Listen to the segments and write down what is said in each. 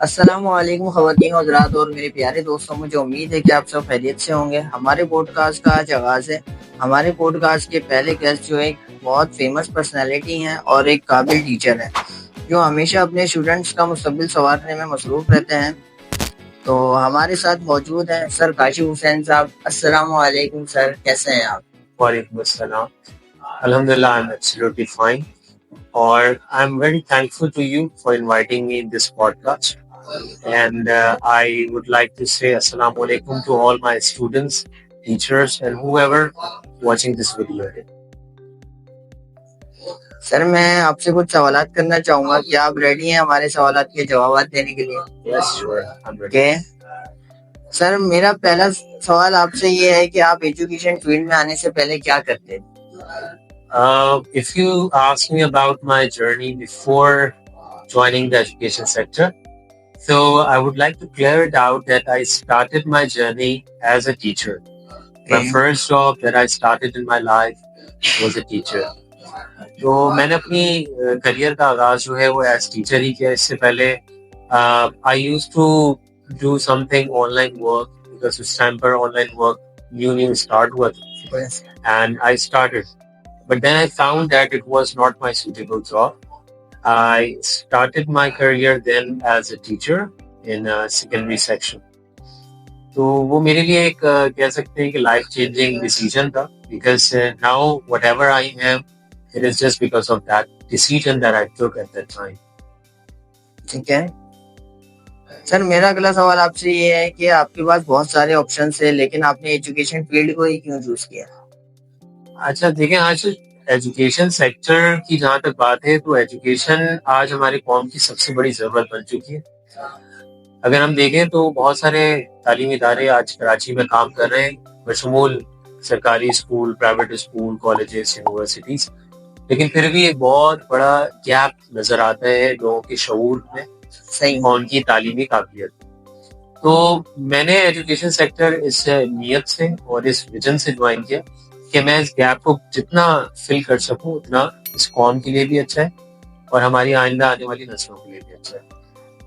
السلام علیکم خواتین حضرات اور میرے پیارے دوستوں، مجھے امید ہے کہ آپ سب خیریت سے ہوں گے۔ ہمارے پوڈ کاسٹ کا آج آغاز ہے۔ ہمارے پوڈ کاسٹ کے پہلے گیسٹ جو ایک بہت فیمس پرسنالٹی ہیں اور ایک قابل ٹیچر ہیں جو ہمیشہ اپنے اسٹوڈنٹس کا مستقبل سنوارنے میں مصروف رہتے ہیں۔ تو ہمارے ساتھ موجود ہیں سر کاشف حسین صاحب۔ السلام علیکم سر، کیسے ہیں آپ؟ وعلیکم السلام. Alhamdulillah, I'm absolutely fine. Or I'm very thankful to you for inviting me in this podcast. And I would like to say Assalamu alaikum to all my students, teachers, and whoever watching this video. سر میں آپ سے کچھ سوالات کرنا چاہوں گا، کیا آپ ready ہیں ہمارے سوالات کے جوابات دینے کے لیے؟ Yes, sure. I'm ready. Okay. سر میرا پہلا سوال آپ سے یہ ہے کہ آپ ایجوکیشن فیلڈ میں آنے سے پہلے کیا کرتے تھے؟ If you ask me about my journey before joining the education sector, so I would like to clear it out that I started my journey as a teacher. My first job that I started in my life was a teacher. تو میں نے اپنی career کا آغاز جو ہے وہ as teacher ہی کیا. اس سے پہلے I used to do something online work because اس ٹائم پر online work new start ہوا تھا and I started. But then I found that it was not my suitable job. I started my career then as a teacher in a secondary section. تو وہ میرے لیے ایک کہہ سکتے ہیں کہ لائف چینجنگ ڈیسیژن تھا because now whatever I am, it is just because of that decision that I took at that time. ٹھیک ہے سر، میرا اگلا سوال آپ سے یہ ہے کہ آپ کے پاس بہت سارے آپشنس ہیں لیکن آپ نے ایجوکیشن فیلڈ کو ہی کیوں چوز کیا؟ اچھا دیکھیں، آج ایجوکیشن سیکٹر کی جہاں تک بات ہے تو ایجوکیشن آج ہماری قوم کی سب سے بڑی ضرورت بن چکی ہے. اگر ہم دیکھیں تو بہت سارے تعلیمی ادارے آج کراچی میں کام کر رہے ہیں، بشمول سرکاری school, private school, colleges, universities, لیکن پھر بھی ایک بہت بڑا گیپ نظر آتا ہے لوگوں کے شعور میں اور ان کی تعلیمی قابلیت. تو میں نے ایجوکیشن سیکٹر اس نیت سے اور اس ویژن سے جوائن کیا کہ میں اس گیپ کو جتنا فل کر سکوں اتنا اس قوم کے لیے بھی اچھا ہے اور ہماری آئندہ آنے والی نسلوں کے لیے بھی اچھا ہے.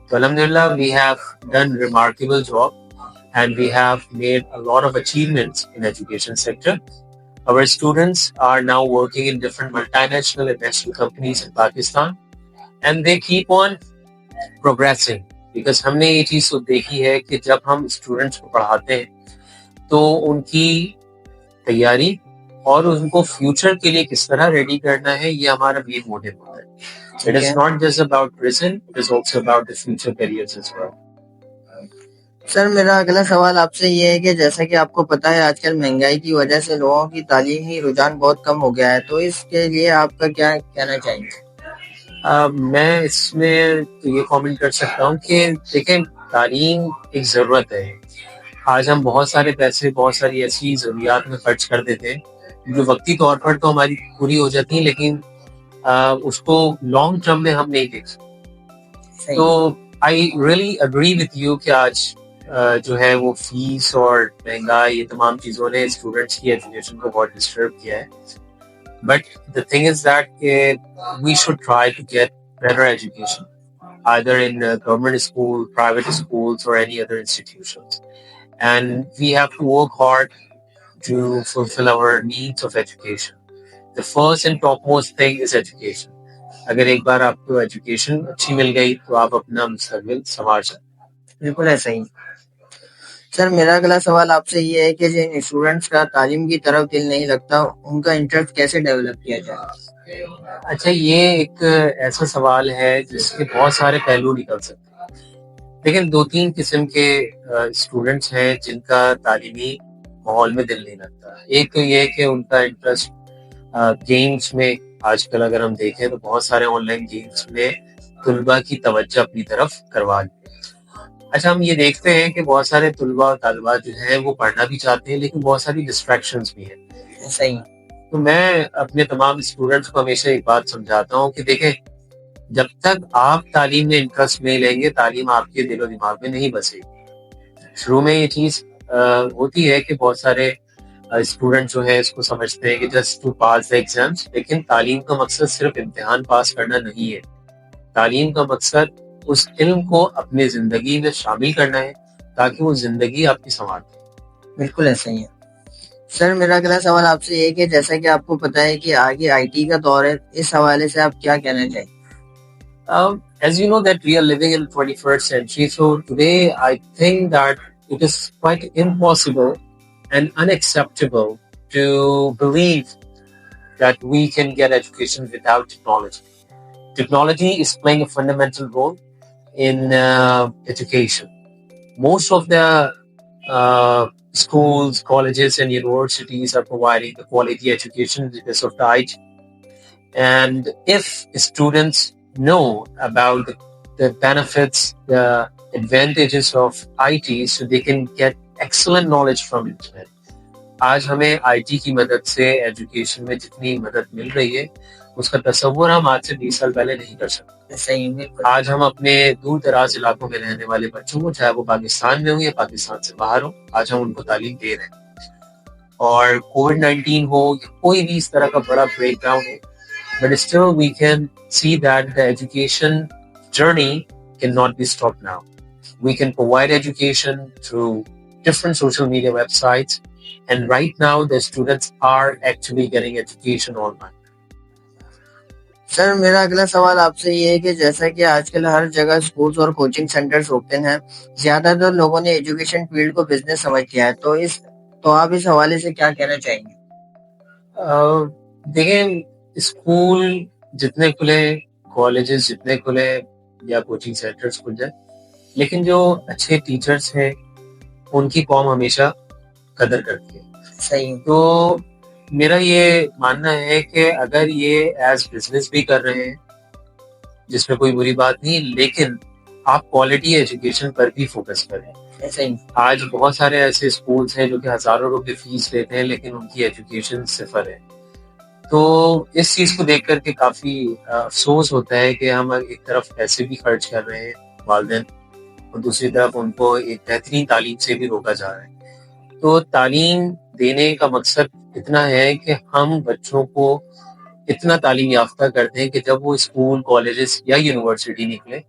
تو الحمدللہ we have done remarkable job and we have made a lot of achievements in education sector. Our students are now working in different multinational and national companies in Pakistan and they keep on progressing because ہم نے یہ چیز تو دیکھی ہے کہ جب ہم اسٹوڈنٹس کو پڑھاتے ہیں تو ان کی تیاری اور ان کو فیوچر کے لیے کس طرح ریڈی کرنا ہے یہ ہمارا مین موٹیو ہوتا ہے. It is not just about present, it is also about the future careers as well. سر میرا اگلا سوال آپ سے یہ ہے کہ جیسا کہ آپ کو پتا ہے آج کل مہنگائی کی وجہ سے لوگوں کی تعلیمی رجحان بہت کم ہو گیا ہے، تو اس کے لیے آپ کا کیا کہنا چاہیں گے؟ میں اس میں یہ کامنٹ کر سکتا ہوں کہ دیکھیں، تعلیم ایک ضرورت ہے. آج ہم بہت سارے پیسے بہت ساری ایسی ضروریات میں خرچ کر دیتے ہیں جو وقتی طور پر تو ہماری پوری ہو جاتی ہیں لیکن اس کو لانگ ٹرم میں ہم نہیں دیکھ سکتے. تو I really agree with you کہ آج جو ہے وہ فیس اور مہنگائی یہ تمام چیزوں نے اسٹوڈنٹس کی ایجوکیشن کو بہت ڈسٹرب کیا ہے. But the thing is that we should try to get better education, either in government school, private schools, or any other institutions. And we have to work hard to fulfill our needs of education. The first and topmost thing is education. اگر ایک بار آپ کو education اچھی مل گئی تو آپ اپنا مستقبل سنوار سکتے. بالکل ایسا ہی. سر میرا اگلا سوال آپ سے یہ ہے کہ جن اسٹوڈنٹس کا تعلیم کی طرف دل نہیں لگتا ان کا انٹرسٹ کیسے ڈیولپ کیا جائے؟ اچھا، یہ ایک ایسا سوال ہے جس کے بہت سارے پہلو نکل سکتے ہیں. لیکن 2-3 قسم کے اسٹوڈنٹس ہیں جن کا تعلیمی ماحول میں دل نہیں لگتا. ایک تو یہ کہ ان کا انٹرسٹ گیمس میں، آج کل اگر ہم دیکھیں تو بہت سارے آن لائن گیمس میں طلباء کی توجہ اپنی طرف کروا لی. اچھا، ہم یہ دیکھتے ہیں کہ بہت سارے طلباء اور طالبات جو ہیں وہ پڑھنا بھی چاہتے ہیں لیکن بہت ساری ڈسٹریکشنز بھی ہیں. صحیح. تو میں اپنے تمام اسٹوڈنٹس کو ہمیشہ ایک بات سمجھاتا ہوں کہ دیکھیں، جب تک آپ تعلیم میں انٹرسٹ نہیں لیں گے تعلیم آپ کے دل و دماغ میں نہیں بسے گی. شروع میں یہ چیز ہوتی ہے کہ بہت سارے اسٹوڈنٹ جو ہیں اس کو سمجھتے ہیں کہ just to pass the exams, لیکن تعلیم کا مقصد صرف امتحان پاس کرنا نہیں ہے. تعلیم کا مقصد اس علم کو اپنے زندگی میں شامل کرنا ہے تاکہ وہ زندگی آپ کی سنوار دے. بالکل ایسا ہی ہے. سر میرا اگلا سوال آپ سے یہ کہ جیسا کہ آپ کو پتا ہے کہ آگے آئی ٹی کا دور ہے, اس حوالے سے آپ کیا کہنا چاہیں گے؟ As you know that we are living in 21st century, so today I think that it is quite impossible and unacceptable to believe that we can get education without technology. Technology is playing a fundamental role in education. Most of the schools, colleges and universities are providing the quality education because of the IT. And if students know about the benefits, the advantages of IT, so they can get excellent knowledge from internet. آج ہمیں I T کی مدد سے education میں جتنی مدد مل رہی ہے اس کا تصور ہم آج سے 20 سال پہلے نہیں کر سکتے. صحیح ہے. آج ہم اپنے دور دراز علاقوں میں رہنے والے بچوں کو, چاہے وہ پاکستان میں ہوں یا پاکستان سے باہر ہوں, آج ہم ان کو تعلیم دے رہے ہیں. اور کووڈ-19 ہو یا کوئی بھی اس طرح کا بڑا break down who, but still we can see that the education journey cannot be stopped now. We can provide education through different social media websites, and right now the students are actually getting education online. سر میرا اگلا سوال آپ سے یہ ہے کہ جیسا کہ آج کل ہر جگہ اسکولز اور کوچنگ سینٹرز اوپن ہیں, زیادہ تر لوگوں نے ایجوکیشن فیلڈ کو بزنس سمجھ لیا ہے, تو آپ اس حوالے سے کیا کہنا چاہیں گے؟ دیکھیں, اسکول جتنے کھلے, کالجز جتنے کھلے یا کوچنگ سینٹرز کھل جائیں, لیکن جو اچھے ٹیچرز ہیں ان کی قوم ہمیشہ قدر کرتی ہے. صحیح. تو میرا یہ ماننا ہے کہ اگر یہ ایز بزنس بھی کر رہے ہیں جس میں کوئی بری بات نہیں, لیکن آپ کوالٹی ایجوکیشن پر بھی فوکس کریں. صحیح. آج بہت سارے ایسے اسکولس ہیں جو کہ ہزاروں روپے فیس لیتے ہیں لیکن ان کی ایجوکیشن صفر ہے. تو اس چیز کو دیکھ کر کے کافی افسوس ہوتا ہے کہ ہم ایک طرف پیسے بھی خرچ کر رہے ہیں والدین, اور دوسری طرف ان کو ایک بہترین تعلیم سے بھی روکا جا رہا ہے. تو تعلیم دینے کا مقصد اتنا ہے کہ ہم بچوں کو اتنا تعلیم یافتہ کرتے ہیں کہ جب وہ اسکول, کالجز یا یونیورسٹی نکلے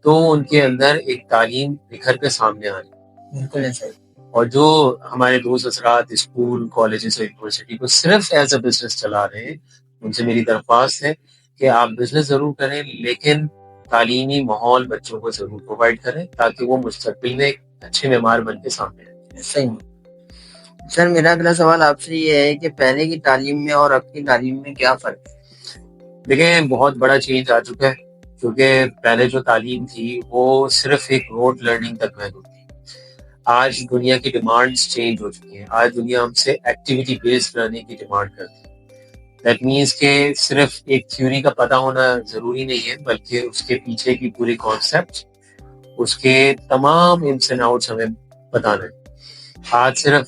تو ان کے اندر ایک تعلیم نکھر کے سامنے آئے. بالکل ایسا ہی. اور جو ہمارے دوست حضرات اسکول, کالجز اور یونیورسٹی کو صرف ایز اے بزنس چلا رہے ہیں, ان سے میری درخواست ہے کہ آپ بزنس ضرور کریں لیکن تعلیمی ماحول بچوں کو ضرور پرووائڈ کریں تاکہ وہ مستقبل میں ایک اچھے معمار بن کے سامنے آئیں. صحیح. سر میرا اگلا سوال آپ سے یہ ہے کہ پہلے کی تعلیم میں اور اب کی تعلیم میں کیا فرق ہے؟ دیکھیں, بہت بڑا چینج آ چکا ہے, کیونکہ پہلے جو تعلیم تھی وہ صرف ایک روٹ لرننگ تک محدود تھی. آج دنیا کی ڈیمانڈز چینج ہو چکی ہیں. آج دنیا ہم سے ایکٹیویٹی بیسڈ لرننگ کی ڈیمانڈ کرتی ہے. دیٹ مینس کہ صرف ایک تھیوری کا پتہ ہونا ضروری نہیں ہے, بلکہ اس کے پیچھے کی پوری کانسیپٹ, اس کے تمام انس اینڈ آؤٹس ہمیں بتانا ہے. آج صرف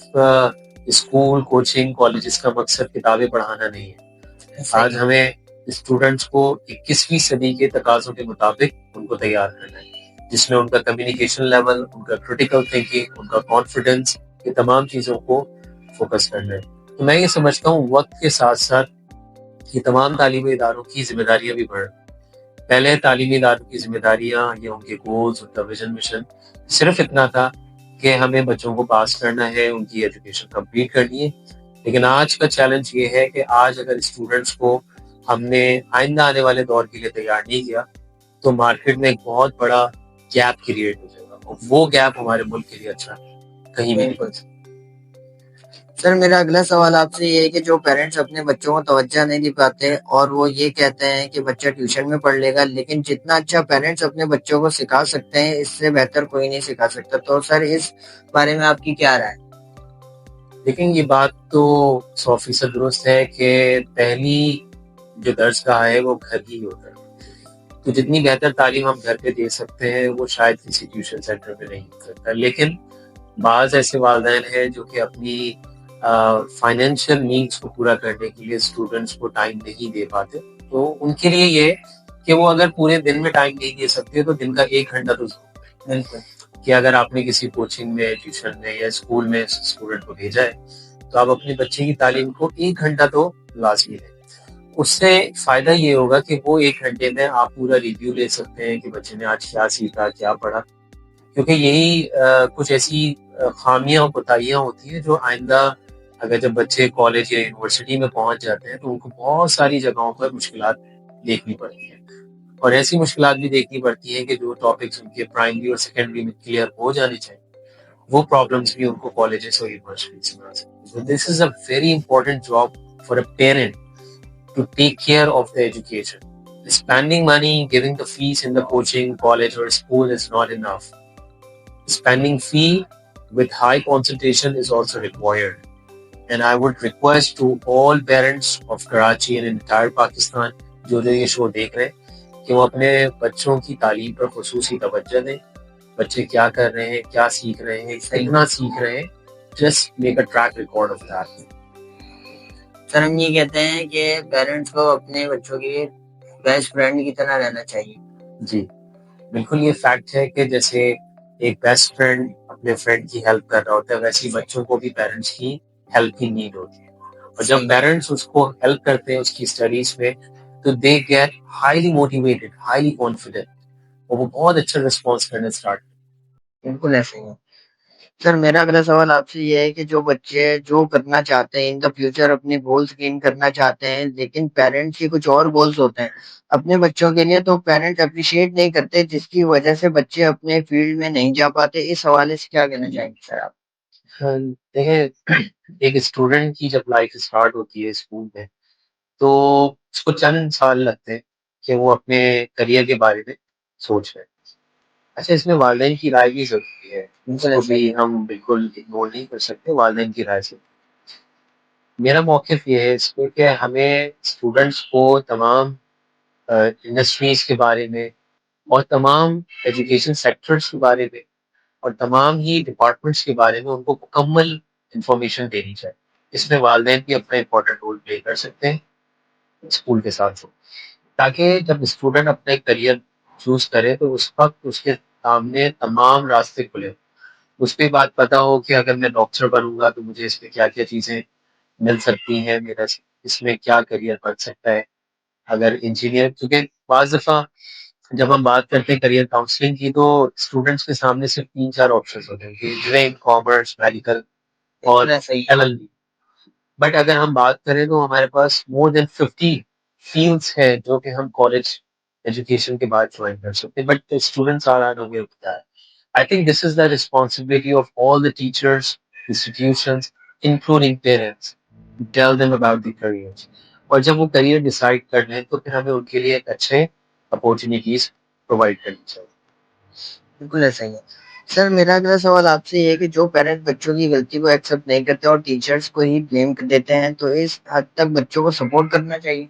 اسکول, کوچنگ, کالجز کا مقصد کتابیں پڑھانا نہیں ہے. آج ہمیں اسٹوڈنٹس کو 21ویں صدی کے تقاضوں کے مطابق ان کو تیار کرنا ہے, جس میں ان کا کمیونیکیشن لیول, ان کا کریٹیکل تھنکنگ, ان کا کانفیڈنس, یہ تمام چیزوں کو فوکس کرنا ہے. تو میں یہ سمجھتا ہوں وقت کے ساتھ ساتھ یہ تمام تعلیمی اداروں کی ذمہ داریاں بھی بڑھ رہی ہیں. پہلے تعلیمی اداروں کی ذمہ داریاں یا ان کے گولز, ان کا ویژن مشن صرف اتنا تھا کہ ہمیں بچوں کو پاس کرنا ہے, ان کی ایجوکیشن کمپلیٹ کرنی ہے. لیکن آج کا چیلنج یہ ہے کہ آج اگر اسٹوڈنٹس کو ہم نے آئندہ آنے والے دور کے لیے تیار نہیں کیا تو مارکیٹ میں ایک بہت بڑا گیپ کریٹ ہو جائے گا, اور وہ گیپ ہمارے ملک کے لیے اچھا کہیں بھی نہیں. سر میرا اگلا سوال آپ سے یہ ہے کہ جو پیرنٹس اپنے بچوں کو توجہ نہیں دے پاتے اور وہ یہ کہتے ہیں کہ بچہ ٹیوشن میں پڑھ لے گا, لیکن جتنا اچھا پیرنٹس اپنے بچوں کو سکھا سکتے ہیں اس سے بہتر کوئی نہیں سکھا سکتا. تو سر اس بارے میں آپ کی کیا رائے؟ لیکن یہ بات تو 100% درست ہے کہ پہلی جو درس گاہ ہے وہ گھر ہی ہوتا ہے. تو جتنی بہتر تعلیم ہم گھر پہ دے سکتے ہیں وہ شاید کسی ٹیوشن سینٹر پہ نہیں ہو سکتا. لیکن بعض ایسے والدین ہیں جو کہ اپنی فائنینشیل نیڈس کو پورا کرنے کے لیے اسٹوڈنٹس کو ٹائم نہیں دے پاتے. تو ان کے لیے یہ کہ وہ اگر پورے دن میں ٹائم نہیں دے سکتے تو دن کا 1 گھنٹہ تو ضرور ہے کہ اگر آپ نے کسی کوچنگ میں, ٹیوشن میں یا اسکول میں اسٹوڈنٹ کو بھیجا ہے تو آپ اپنے بچے کی تعلیم کو 1 گھنٹہ تو لازمی ہے. اس سے فائدہ یہ ہوگا کہ وہ 1 گھنٹے میں آپ پورا ریویو لے سکتے ہیں کہ بچے نے آج کیا سیکھا، کیا پڑھا. کیونکہ یہی کچھ ایسی خامیاں اور کوتاہیاں ہوتی ہیں جو آئندہ اگر جب بچے کالج یا یونیورسٹی میں پہنچ جاتے ہیں تو ان کو بہت ساری جگہوں پر مشکلات دیکھنی پڑتی ہیں. اور ایسی مشکلات بھی دیکھنی پڑتی ہیں کہ جو ٹاپکس ان کے پرائمری اور سیکنڈری میں کلیئر ہو جانے چاہیے وہ پرابلمس بھی ان کو کالجز اور یونیورسٹیز میں آ سکتی ہیں. This is a very important job for a parent to take care of the education. Spending money, giving the fees in the coaching, college or school is not enough. Spending fee with high concentration is also required. And I would request to all parents of Karachi and entire Pakistan جو یہ شو دیکھ رہے ہیں کہ وہ اپنے بچوں کی تعلیم پر خصوصی توجہ دیں. بچے کیا کر رہے ہیں، کیا سیکھ رہے ہیں، کتنا سیکھ رہے ہیں. Just make a track record of that. Sir ہم یہ کہتے ہیں کہ پیرنٹس کو اپنے بچوں کی بیسٹ فرینڈ کی طرح رہنا چاہیے. جی بالکل، یہ فیکٹ ہے کہ جیسے ایک بیسٹ فرینڈ اپنے فرینڈ کی ہیلپ کر رہا ہوتا ہے ویسے بچوں کو بھی پیرنٹس کی ہیلپ کی نیڈ ہوتی ہے. اور جب پیرنٹس اس کو ہیلپ کرتے ہیں اس کی اسٹڈیز میں تو they get highly motivated, highly confident, اور وہ بہت اچھا رسپانس کرنا اسٹارٹ. بالکل ایسے ہی ہے. سر میرا اگلا سوال آپ سے یہ ہے کہ جو بچے جو کرنا چاہتے ہیں ان دا فیوچر اپنے گولز گین کرنا چاہتے ہیں لیکن پیرنٹس کی کچھ اور گولز ہوتے ہیں اپنے بچوں کے لیے تو پیرنٹ اپریشیٹ نہیں کرتے جس کی وجہ سے بچے اپنے فیلڈ میں نہیں جا پاتے. اس حوالے سے کیا کہنا چاہیں گے سر آپ؟ دیکھیں، ایک اسٹوڈنٹ کی جب لائف اسٹارٹ ہوتی ہے اسکول میں تو اس کو چند سال لگتے ہیں کہ وہ اپنے کریئر کے بارے میں سوچ رہے ہیں. اچھا، اس میں والدین کی رائے بھی ضروری ہے، اس کو بھی ہم بالکل اگنور نہیں کر سکتے. والدین کی رائے سے میرا موقف یہ ہے اس پہ کہ ہمیں اسٹوڈنٹس کو تمام انڈسٹریز کے بارے میں اور تمام ایجوکیشن سیکٹرز کے بارے میں اور تمام ہی ڈپارٹمنٹس کے بارے میں ان کو مکمل انفارمیشن دینی چاہیے. اس میں والدین بھی اپنا امپورٹنٹ رول پلے کر سکتے ہیں اسکول کے ساتھ تاکہ جب اسٹوڈنٹ اپنا کریئر چوز کرے تو اس وقت اس کے سامنے تمام راستے کھلے، اس پہ بات پتا ہو کہ اگر میں ڈاکٹر بنوں گا تو مجھے اس میں کیا کیا چیزیں مل سکتی ہیں، میرا اس میں کیا کریئر بن سکتا ہے. اگر انجینئر، کیونکہ بعض دفعہ جب ہم بات کرتے ہیں کریئر کاؤنسلنگ کی تو اسٹوڈنٹس کے سامنے صرف 3-4 آپشنز ہوتے ہیں کہ انجینئرنگ، کامرس، میڈیکل اور LLB. بٹ اگر ہم بات کریں تو ہمارے پاس مور دین 50 فیلڈس ہیں جو کہ ہم کالج ایجوکیشن کے بعد جوائن کر سکتے ہیں. But students are unaware of that. I think this is the responsibility of all the teachers, institutions, including parents, to tell them about the careers. اور جب وہ کریئر ڈیسائیڈ کر لیں تو پھر ہمیں ان کے لیے ایک اچھے اپورچونیٹیز پرووائڈ کرنی چاہیے. بالکل ایسا ہی ہے. سر میرا اگلا سوال آپ سے یہ ہے کہ جو پیرنٹ بچوں کی غلطی کو ایکسیپٹ نہیں کرتے اور ٹیچرز کو ہی بلیم دیتے ہیں تو اس حد تک بچوں کو سپورٹ کرنا چاہیے؟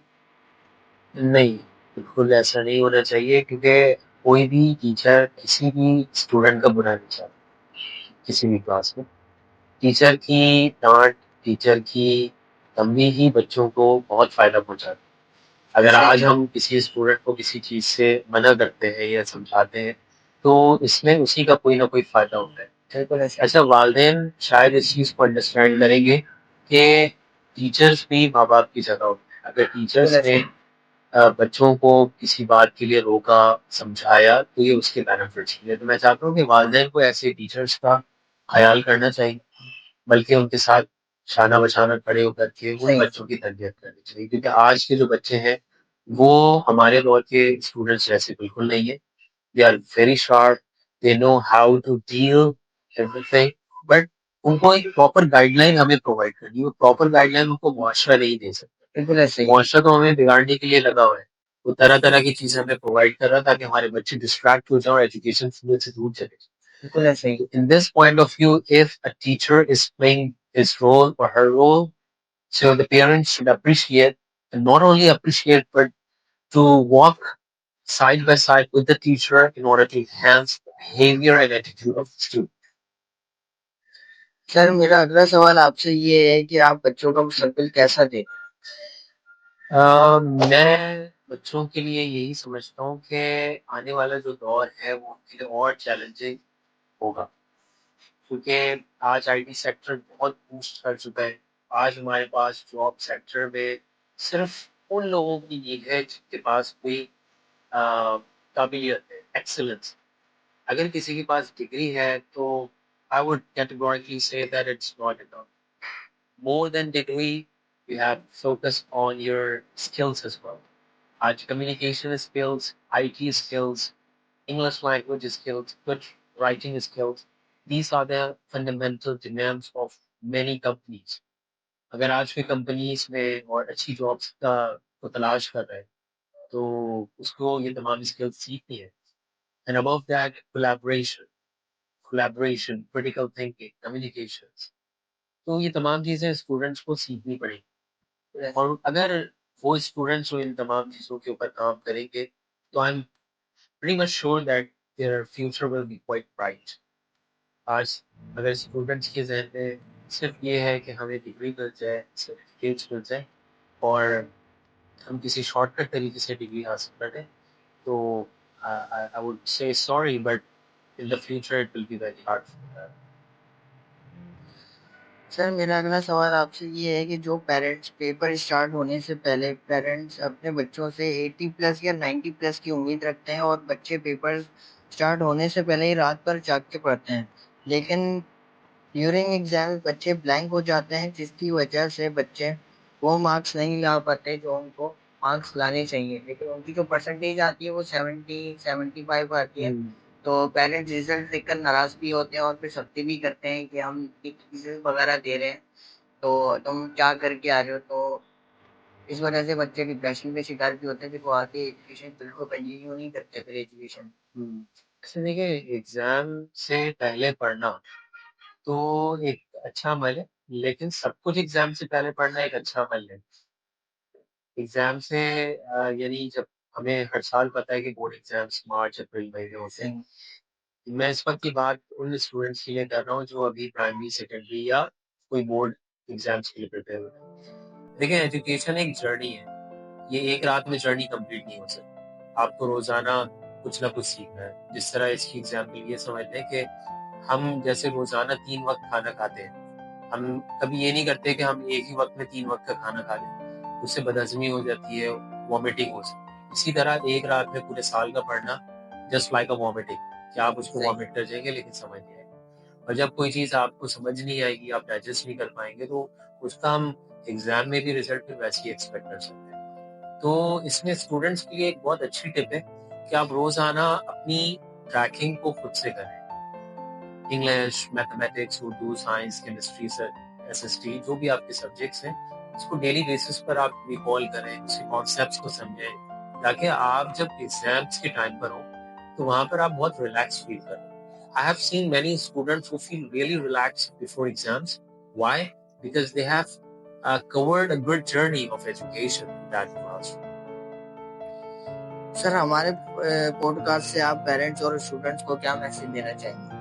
نہیں، بالکل ایسا نہیں ہونا چاہیے کیونکہ کوئی بھی ٹیچر کسی بھی اسٹوڈنٹ کا برا نہیں چاہتا. کسی بھی کلاس میں ٹیچر کی ڈانٹ، ٹیچر کی تنبیہ ہی بچوں کو بہت فائدہ پہنچاتی ہے. اگر آج ہم کسی اسٹوڈنٹ کو کسی چیز سے منع کرتے ہیں یا سمجھاتے ہیں تو اس میں اسی کا کوئی نہ کوئی فائدہ ہوتا ہے. اچھا، والدین شاید اس چیز کو انڈرسٹینڈ کریں گے کہ ٹیچرز بھی ماں باپ کی جگہ ہوتے ہیں. اگر ٹیچرز نے بچوں کو کسی بات کے لیے روکا، سمجھایا تو یہ اس کے بینیفٹس ہیں. تو میں چاہتا ہوں کہ والدین کو ایسے ٹیچرز کا خیال کرنا چاہیے بلکہ ان کے ساتھ شانہ بشانہ کھڑے ہو کر کے ان بچوں کی تربیت کرنی چاہیے. کیونکہ آج کے جو بچے ہیں وہ ہمارے دور کے اسٹوڈنٹس جیسے بالکل نہیں ہے. They are very sharp, they know how to deal everything. But ان کو ایک پراپر گائیڈ لائن ہمیں پرووائڈ کرنی ہے. وہ پراپر گائیڈ لائن ان کو معاشرہ نہیں دے سکتا. بالکل ایسے معاشرہ تو ہمیں بگاڑنے کے لیے لگا ہوا ہے. وہ طرح طرح کی چیزیں ہمیں پرووائڈ کر رہا تاکہ ہمارے بچے ڈسٹریکٹ ہو جائیں اور ایجوکیشن فیلڈ سے دور چلے جائیں. بالکل ایسے ہی. In this point of view, if a teacher is playing his role or her role, so the parents should appreciate, and not only appreciate, but to walk side by side with the teacher in order to enhance the behavior and attitude of the student. سر میرا اگلا سوال آپ سے یہ ہے کہ آپ بچوں کا مستقبل کیسا دیں؟ میں بچوں کے لیے یہی سمجھتا ہوں کہ آنے والا جو دور ہے وہ ان کے لیے اور چیلنجنگ ہوگا کیونکہ آج IT سیکٹر بہت بوسٹ کر چکا ہے. آج ہمارے پاس جاب سیکٹر میں صرف ان لوگوں کی نیڈ ہے جن کے پاس کوئی قابلیت ہے, ایکسلنس. اگر کسی کے پاس ڈگری ہے تو I would categorically say that it's not enough. More than degree, you have to focus on your skills as well. آج communication skills, IT skills, English language skills, good writing skills. These are the fundamental demands of many companies. اگر آج کی companies میں اور اچھی jobs کو تلاش کر رہے ہیں تو اس کو یہ تمام اسکلس سیکھنی ہے. And above that collaboration, critical thinking, communications. تو یہ تمام چیزیں اسٹوڈنٹس کو سیکھنی پڑیں گی, اور اگر وہ اسٹوڈنٹس ان تمام چیزوں کے اوپر کام کریں گے تو I am pretty much sure that their future will be quite bright. آج اگر اسٹوڈنٹس کے ذہن میں صرف یہ ہے کہ ہمیں ڈگری مل جائے, سرٹیفکیٹس مل جائیں اور ہم کسی شارٹ کٹ طریقے سے ڈگری حاصل کر لیں, تو I would say sorry, but in the future it will be very hard for that. سر میرا اگلا سوال آپ سے یہ ہے کہ جو پیرنٹس پیپر اسٹارٹ ہونے سے پہلے پیرنٹس اپنے بچوں سے 80+ یا 90+ کی امید رکھتے ہیں اور بچے پیپر اسٹارٹ ہونے سے پہلے ہی رات پر جاگ کے پڑھتے ہیں, لیکن ڈیورنگ ایگزام بچے بلینک ہو جاتے ہیں, جس کی وجہ سے بچے وہ مارکس نہیں لا پاتے جو ان کو مارکس لانے چاہیے, لیکن ان کی جو پرسنٹیج آتی ہے وہ 70-75 آتی ہے. تو پیرنٹس ریزلٹ دیکھ کر ناراض بھی ہوتے ہیں اور پھر سختی بھی کرتے ہیں کہ ہم فیس وغیرہ دے رہے ہیں تو تم کیا کر کے آ رہے ہو. تو اس وجہ سے بچے ڈپریشن کے شکار بھی ہوتے ہیں, پھر وہ آگے ایجوکیشن بالکل کنٹینیو نہیں کرتے. پھر ایجوکیشن ایسے دیکھیں, ایگزام سے پہلے پڑھنا تو ایک اچھا عمل ہے, لیکن سب کچھ ایگزام سے پہلے پڑھنا ایک اچھا عمل ہے. ایگزام سے یعنی جب ہمیں ہر سال پتہ ہے کہ board exams March April May میں ہوتے ہیں, میں اس وقت کی بات ان اسٹوڈنٹس کے لیے کر رہا ہوں جو ابھی پرائمری سیکنڈری یا کوئی بورڈ ایگزامس کے لیے پریپیئر ہو رہے ہیں. دیکھیں, ایجوکیشن ایک جرنی ہے, یہ ایک رات میں جرنی کمپلیٹ نہیں ہو سکتی. آپ کو روزانہ کچھ نہ کچھ سیکھنا ہے. جس طرح اس کی ایگزامپل یہ سمجھ لیں کہ ہم جیسے روزانہ 3 وقت کھانا کھاتے ہیں, ہم کبھی یہ نہیں کرتے کہ ہم ایک ہی وقت میں 3 وقت کا کھانا کھا لیں, اس سے بدہضمی ہو جاتی ہے, وامٹنگ ہو سکتی ہے. اسی طرح ایک رات میں پورے سال کا پڑھنا جسٹ لائک اے وامٹنگ, کہ آپ اس کو وامٹ کر جائیں گے لیکن سمجھ نہیں آئے گا. اور جب کوئی چیز آپ کو سمجھ نہیں آئے گی, آپ ڈائجسٹ نہیں کر پائیں گے, تو اس کا ہم ایگزام میں بھی رزلٹ ویسے ہی ایکسپیکٹ کر سکتے ہیں. تو اس میں اسٹوڈنٹس کے لیے ایک بہت اچھی ٹپ ہے کہ آپ روزانہ اپنی ٹریکنگ کو خود سے کریں. English, mathematics, Urdu, science, chemistry, SST, جو بھی آپ کے سبجیکٹس ہیں, اس کو ڈیلی بیسس پر آپ ریکال کریں, اس کے کانسیپٹس کو سمجھیں, تاکہ آپ جب ایگزامس کے ٹائم پر ہوں تو وہاں پر آپ بہت ریلیکس فیل کریں. I have seen many students who feel really relaxed before exams. Why? Because they have covered a good journey of education in that class. سر ہمارے پوڈ کاسٹ سے آپ پیرنٹس اور اسٹوڈنٹس کو کیا میسج دینا چاہیں گے؟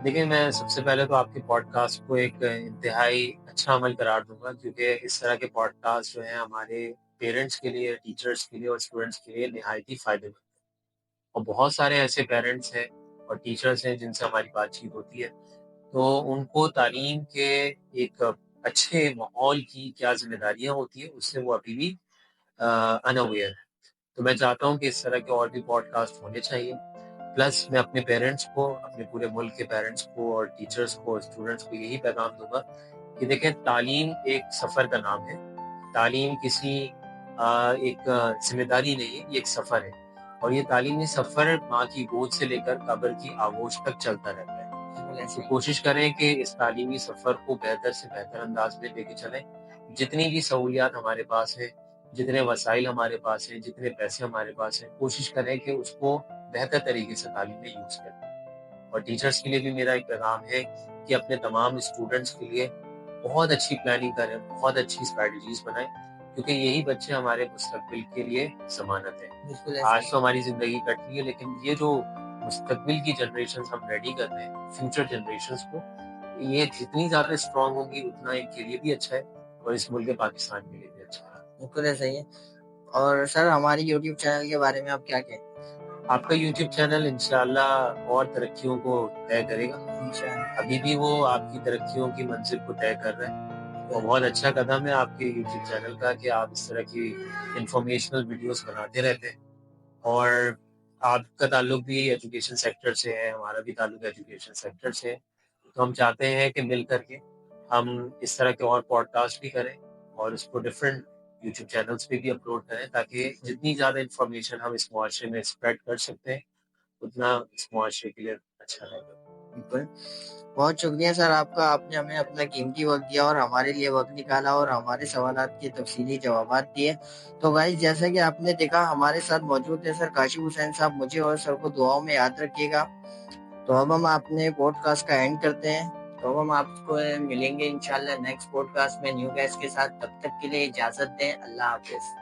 دیکھیں, میں سب سے پہلے تو آپ کے پوڈ کاسٹ کو ایک انتہائی اچھا عمل قرار دوں گا, کیونکہ اس طرح کے پوڈ کاسٹ جو ہیں ہمارے پیرنٹس کے لیے, ٹیچرس کے لیے اور اسٹوڈنٹس کے لیے نہایت ہی فائدے مند ہیں. اور بہت سارے ایسے پیرنٹس ہیں اور ٹیچرس ہیں جن سے ہماری بات چیت ہوتی ہے, تو ان کو تعلیم کے ایک اچھے ماحول کی کیا ذمہ داریاں ہوتی ہیں اس سے وہ ابھی بھی انویئر ہے. تو میں چاہتا ہوں کہ اس طرح کے اور بھی پوڈ کاسٹ ہونے چاہیے. پلس میں اپنے پیرنٹس کو, اپنے پورے ملک کے پیرنٹس کو اور ٹیچرس کو, اسٹوڈنٹس کو یہی پیغام دوں گا کہ دیکھیں, تعلیم ایک سفر کا نام ہے. تعلیم کسی ایک ذمہ داری نہیں ہے, یہ ایک سفر ہے. اور یہ تعلیمی سفر ماں کی گود سے لے کر قبر کی آغوش تک چلتا رہتا ہے. تو کوشش کریں کہ اس تعلیمی سفر کو بہتر سے بہتر انداز میں لے کے چلیں. جتنی بھی سہولیات ہمارے پاس ہیں, جتنے وسائل ہمارے پاس ہیں, جتنے پیسے ہمارے پاس ہیں, کوشش کریں کہ اس کو بہتر طریقے سے تعلیم میں یوز کریں. اور ٹیچرس کے لیے بھی میرا ایک پیغام ہے کہ اپنے تمام اسٹوڈنٹس کے لیے بہت اچھی پلاننگ کریں, بہت اچھی اسٹریٹجیز بنائیں, کیونکہ یہی بچے ہمارے مستقبل کے لیے ضمانت ہے. آج تو ہماری زندگی کٹ رہی ہے, لیکن یہ جو مستقبل کی جنریشنز ہم ریڈی کر رہے ہیں, فیوچر جنریشنز کو, یہ جتنی زیادہ اسٹرانگ ہوگی اتنا ان کے لیے بھی اچھا ہے اور اس ملک پاکستان کے لیے بھی اچھا ہے. بالکل صحیح ہے. اور سر ہماری یوٹیوب چینل کے بارے میں آپ کیا کہتے ہیں؟ آپ کا یوٹیوب چینل انشاءاللہ اور ترقیوں کو طے کرے گا. ابھی بھی وہ آپ کی ترقیوں کی منزل کو طے کر رہا ہے, وہ بہت اچھا قدم ہے آپ کے یوٹیوب چینل کا کہ آپ اس طرح کی انفارمیشنل ویڈیوز بناتے رہتے ہیں، اور آپ کا تعلق بھی ایجوکیشن سیکٹر سے ہے، ہمارا بھی تعلق ایجوکیشن سیکٹر سے ہے، تو ہم چاہتے ہیں کہ مل کر کے ہم اس طرح کے اور پوڈ کاسٹ بھی کریں اور اس کو ڈفرینٹ یوٹیوب چینلس پہ بھی اپلوڈ کریں، تاکہ جتنی زیادہ انفارمیشن ہم اس معاشرے میں اسپریڈ کر سکتے ہیں اتنا اس معاشرے کے لیے اچھا رہے گا۔ بالکل، بہت شکریہ سر آپ کا، آپ نے ہمیں اپنا قیمتی وقت دیا اور ہمارے لیے وقت نکالا اور ہمارے سوالات کے تفصیلی جوابات دیے۔ تو گائز جیسا کہ آپ نے دیکھا ہمارے ساتھ موجود ہے سر کاشف حسین صاحب، مجھے اور سر کو دعاؤں میں یاد رکھیے گا۔ تو اب ہم اپنے پوڈ کاسٹ کا اینڈ کرتے ہیں، تو اب ہم آپ کو ملیں گے انشاءاللہ نیکسٹ پوڈ کاسٹ میں نیو گیسٹ کے ساتھ، تب تک کے لیے اجازت دیں، اللہ حافظ۔